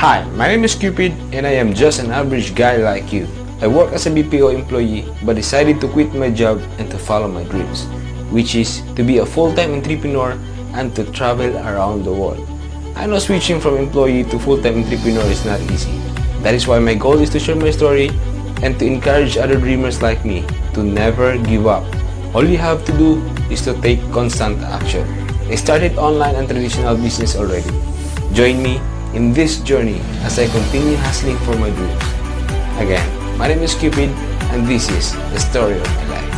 Hi, my name is Cupid and I am just an average guy like you. I work as a BPO employee but decided to quit my job and to follow my dreams, which is to be a full-time entrepreneur and to travel around the world. I know switching from employee to full-time entrepreneur is not easy. That is why my goal is to share my story and to encourage other dreamers like me to never give up. All you have to do is to take constant action. I started online and traditional business already. Join me in this journey as I continue hustling for my dreams. Again, my name is Cupid and this is the story of my life.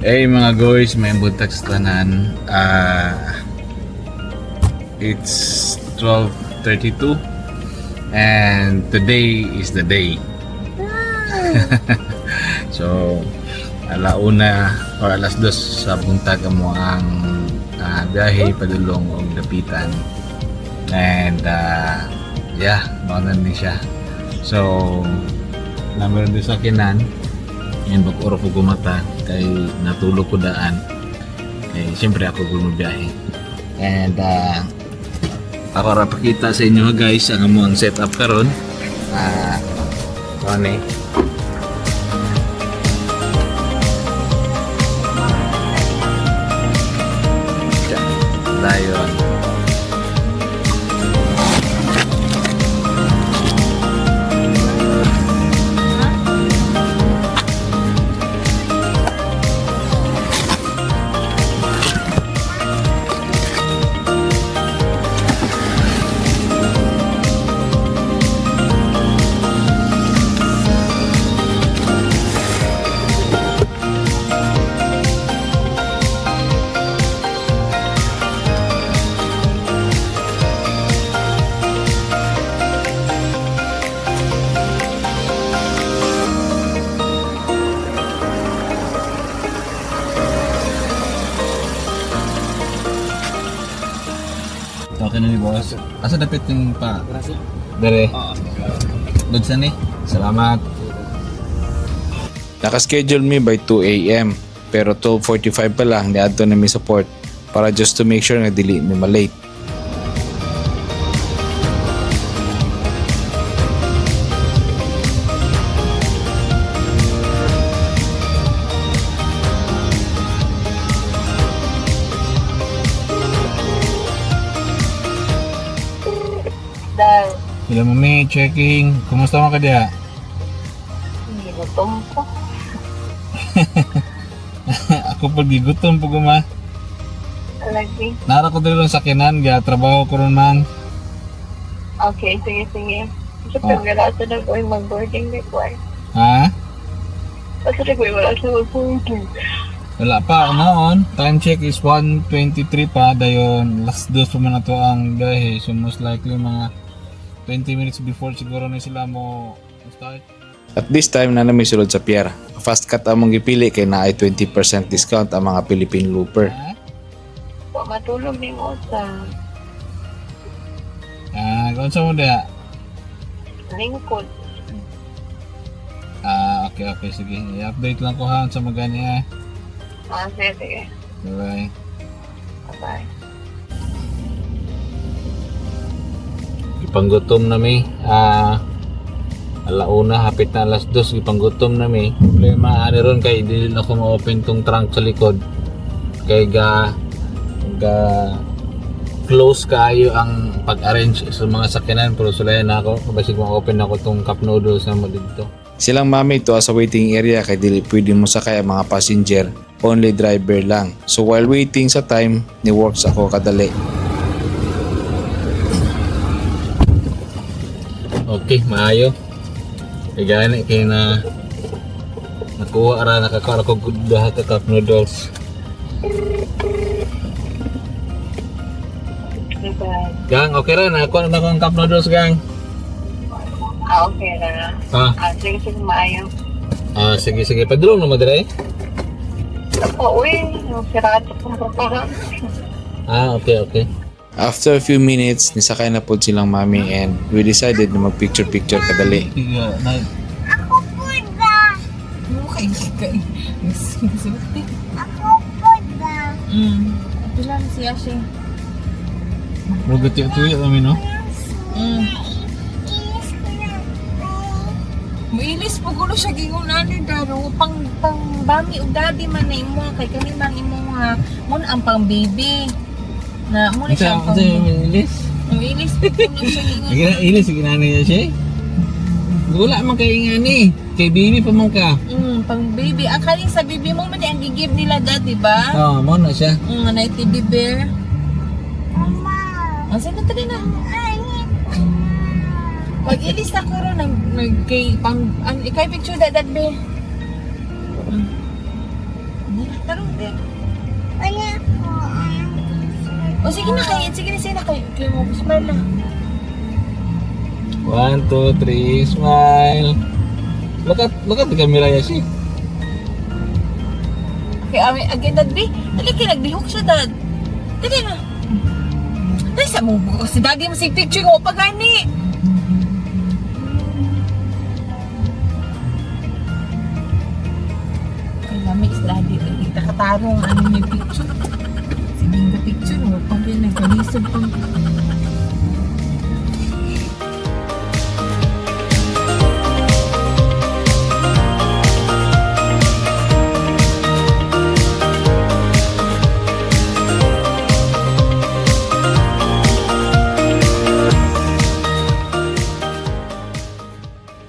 Hey mga guys, may buntag sa tanan. It's 12:32 and today is the day. So, alauna or alas 2 sa buntag mo ang biyahe padulong og dapitan. And yeah, maunan din siya. So, nameron din sa kinan. Yan pag-oro ko gumata kay natulog ko daan kay siyempre ako gumabiyahe. And ako ra pakita sa inyo guys ang amo ang setup karon. Kani dayon. Okay na ni boss. Asa dapat yung pa? Dere. Doon sa ni. Salamat. Nakaschedule me by 2 a.m. pero 12:45 pa lang niadto na mi support para just to make sure nga dili mi malate. Sila mami, checking. Kumusta mo ka diya? Hindi gutom po. Ako pag gigutom po guma. Lagi. Nara ko dito lang sa kinan, ga trabaho ko ron man. Okay, sige. Kasi wala sa na ko yung mag-boarding require. Ha? Kasi wala sa mag-boarding. Wala pa, unaon. Time check is 1:23 pa. Dayon, last 2 pa man na to ang biyahe. So most likely mga 20 minutes before siguro na sila mo start. At this time na may sulod sa pier. Fast cut among gipili kay naay 20% discount ang mga Philippine Looper. Huwag matulog ni mo sa Kung sa mo diya? lingkod. Okay, sige. I-update lang ko ha sa magani ha. Sige. Bye-bye. Bye. Ipanggutom na mi. Alauna, hapit na alas 2. Ipanggutom na mi. Problema, ron kay di na ako ma-open tong trunk sa likod. Kay ga close kayo ang pag-arrange sa mga sakyanan. Pero sulayan na ako. Basig ma-open ako tong cup noodles na mo dito. Silang mami to sa waiting area kay dili pwede mo sakay ang mga passenger, only driver lang. So while waiting sa time, ni works ako kadali. Okay, maayo. Kaya gani kaya na nakuha ara nakakaroon ko guddah ka cup noodles. Bye. Gang, okay ra nakuha na ko ang cup noodles gang. Okay na. Sige, maayo. Sige. Padulong na mo dire. Ako, yung sirado kong papahan. Okay. After a few minutes, nisakay na po silang mami and we decided na mag-picture-picture kadali. Tiga, na. Ako po ba? Mukha Ay, gusto. Ako po ba? Pila na siya siya. Huwag tuyo kami, no? Inis ko na. Muilis po gulo siya gingon ani daro pang bami ug daddy man na imo kay kani man imo nga mo ang pang baby. Na mo na siya pang ilis? Muilis po gulo siya gingon. Ilis, ginanay niya siya. Wala man kay ingani. Kay baby pa man ka. Pang baby. Ang kaling sa baby mo man ang gigib nila dad, di ba? Oo, mo na siya. Na teddy bear. Mama. Ang sige tali na. Ay, Pag ilis na ko ron kay pang ikay picture dad be. Tarong din. wala po. O sige na kay sige na kay mo smile na. 1, 2, 3, smile. Look at the camera niya siya. Kay again dad be. Dali kay nagbihok siya dad. Dali na. Dali sa mo si daddy mo si picture ko pa gani. Mix daddy, kita katarong ano yung picture. Sige yung picture, huwag pang pinagkalisod pang.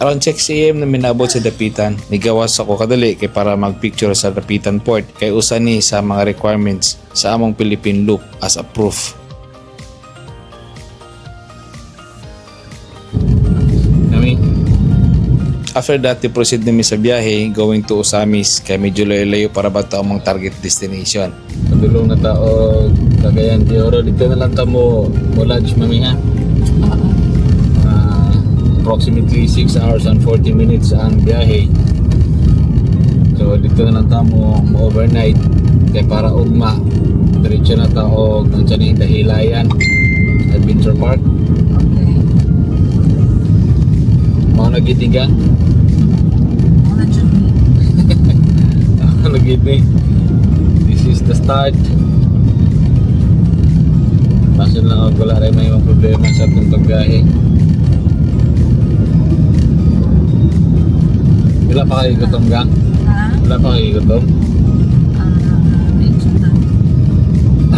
Around 6 AM na minabot sa dapitan, nigawas ako kadali kay para magpicture sa dapitan port kay usa ni sa mga requirements sa among Philippine look as a proof. After that, proceed nami sa biyahe going to Osamis kay medyo layo para ba ito among target destination. Padulong na tao Cagayan de Oro, dito na lang mo lodge mami ha. Approximately 6 hours and 40 minutes ang biyahe. So dito na lang tamo overnight kay para ugma diretso na tao ng sa Dahilayan Adventure Park. Okay. Mao nagitiga. Muna dyan ni. Nagiti. This is the start. Pasin lang ako wala rin may mga problema sa itong pagbiyahe. Wala pa kayo gutom gang? Ha? Wala pa kayo gutom? Medyo na.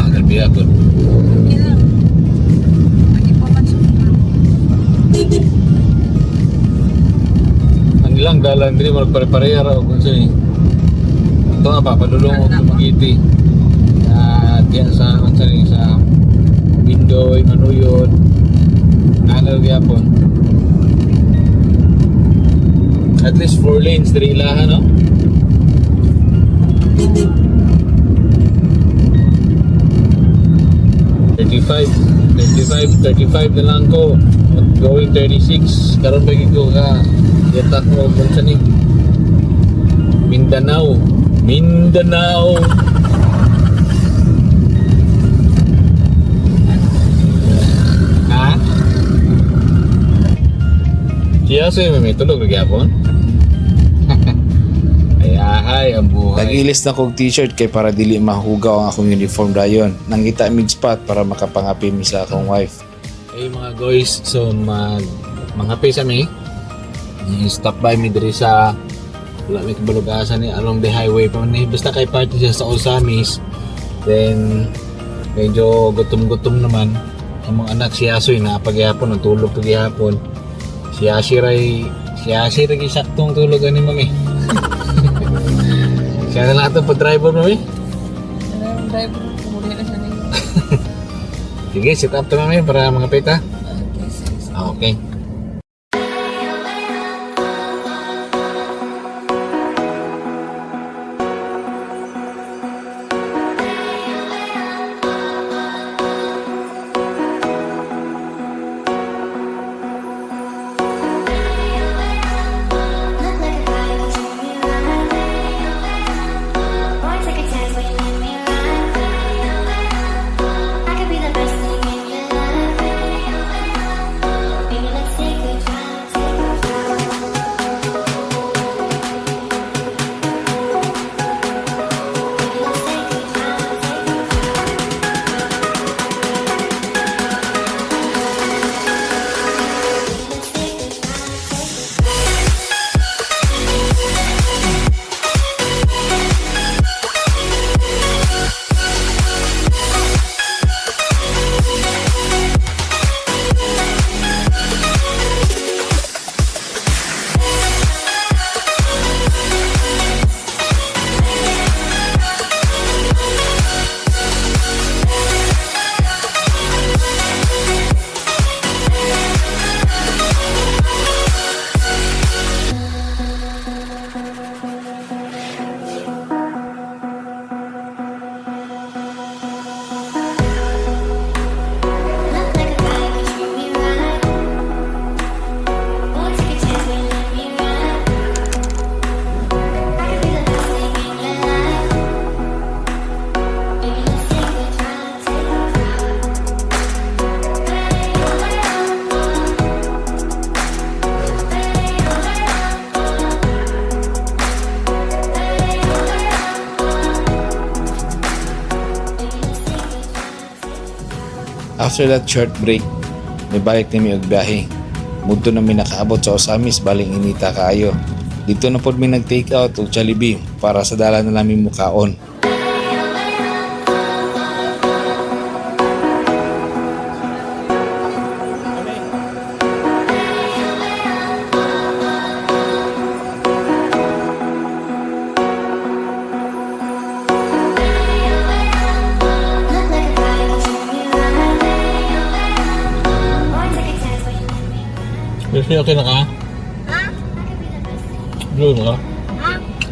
Galbi ako. Okay lang. Pwede pa man siya. Ang ilang dalan din magpare-pareha raw kung sa'yo. Ito nga pa, padulong ako tumagiti. Diyan sa window, manuyod. Nalaw gyapon. At least 4 lanes diri ilaha, no? $35 na lang ko. Going 36. Karon pa ko ka yatak mo kung saan ni Mindanao. Ha? Siya sa'yo may tulog na gyapon? Ay, ang buhay. Tag-ilis na kong t-shirt kay para dili mahugaw ang akong uniform dayon. Nangita mig spot para makapangapi mi sa akong wife. Hey mga guys, so manghapi sa mi. Stop by mi diri sa wala may kabalugasan ni along the highway pa ni basta kay party siya sa Osamis. Then medyo gutom-gutom naman. Ang mga anak si Asoy na pagyapon natulog pagyapon. Si Ashiray saktong tulog ani mami. Siya na lang ito pa-driver mo eh. Ang driver, kumuli na siya nito. Sige, set up to namin para mga peta. Okay, sige. Okay. Baby, let's after that short break, may balik nami og biyahe. Mudto na mi nakaabot sa Osamis baling inita kaayo. Dito na pod mi nag-take out og Jollibee para sa dala na namin mukaon. Kasi okay na ka? Blue na ka?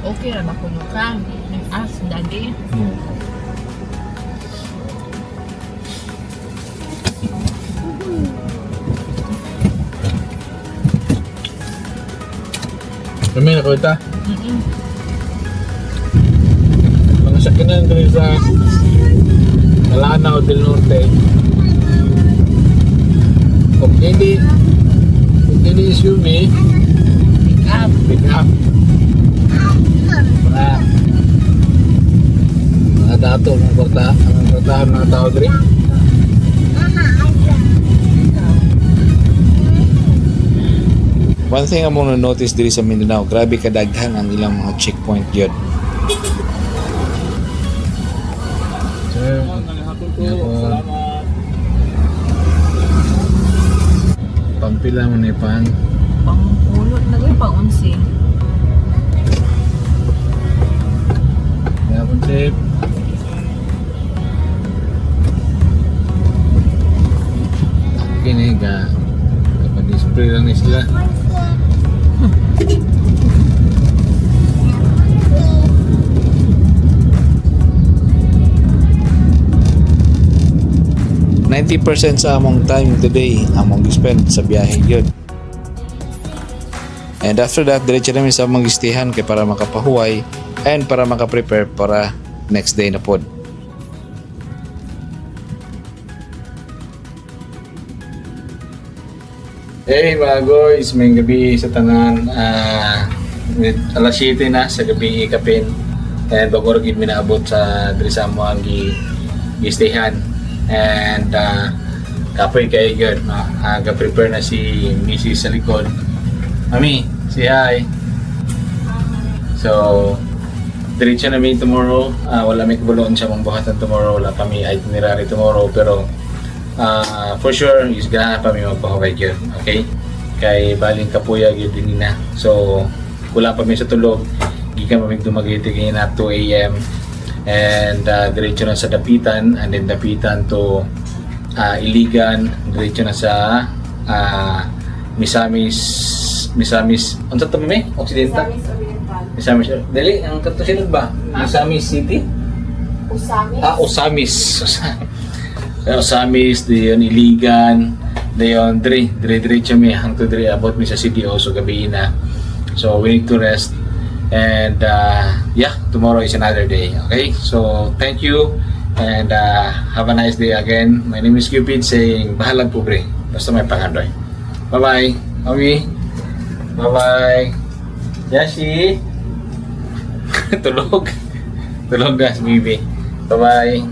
Okay ra ba kuno ka? Nag-ask daddy. Kami na kawita. Mga sakinan dito sa Lanao del Norte. Kung hindi SUV, pick up. Mga dato, mga kwartahan mga tao diri. One thing among na-notice diri sa Mindanao, grabe kadaghan ang ilang mga checkpoint yun. Sir, pampila mo na pang Pang-ulot na gawin, pang-unsi. yapon sip. Gini ka kapag-display lang ni sila. %90 sa among time today among gispend sa biyahe yun. And after that, diretso namin sa among gistihan kay para makapahuway and para makaprepare para next day na pod. Hey mga guys, may gabi sa tanan. Alas 7 na sa gabi ikapin. And bago rin mi naabot sa diri sa mo ang gistihan. And kapoy kayo yun. Ga-prepare na si Mrs. sa likod. Mami, say hi. So, diretso namin tomorrow. Wala may kabuloon siya mong buhatan tomorrow. Wala pa may itinerary tomorrow. Pero for sure, is ganahan pa may magpahaway yun. Okay? Kay baling kapuyag yun din na. So, wala pa may sa tulog. Gikan pa may dumagiti ngayon na 2 a.m. And diretso na sa Dapitan. And then Dapitan to Iligan. Diretso na sa Misamis. Ano sa ito may? Occidental? Misamis. Dali, ang katusinod ba? Misamis City? Osamis. Osamis, diyon Iligan, diyon diretso mi hangtod diri abot mi sa CDO so gabi na. So we need to rest and yeah, tomorrow is another day. Okay? So thank you and have a nice day again. My name is Cupid saying bahalag pobre basta may pangandoy. Bye-bye. Mami. Bye-bye. Yashi. Tulog. Tulog guys, baby. Bye-bye.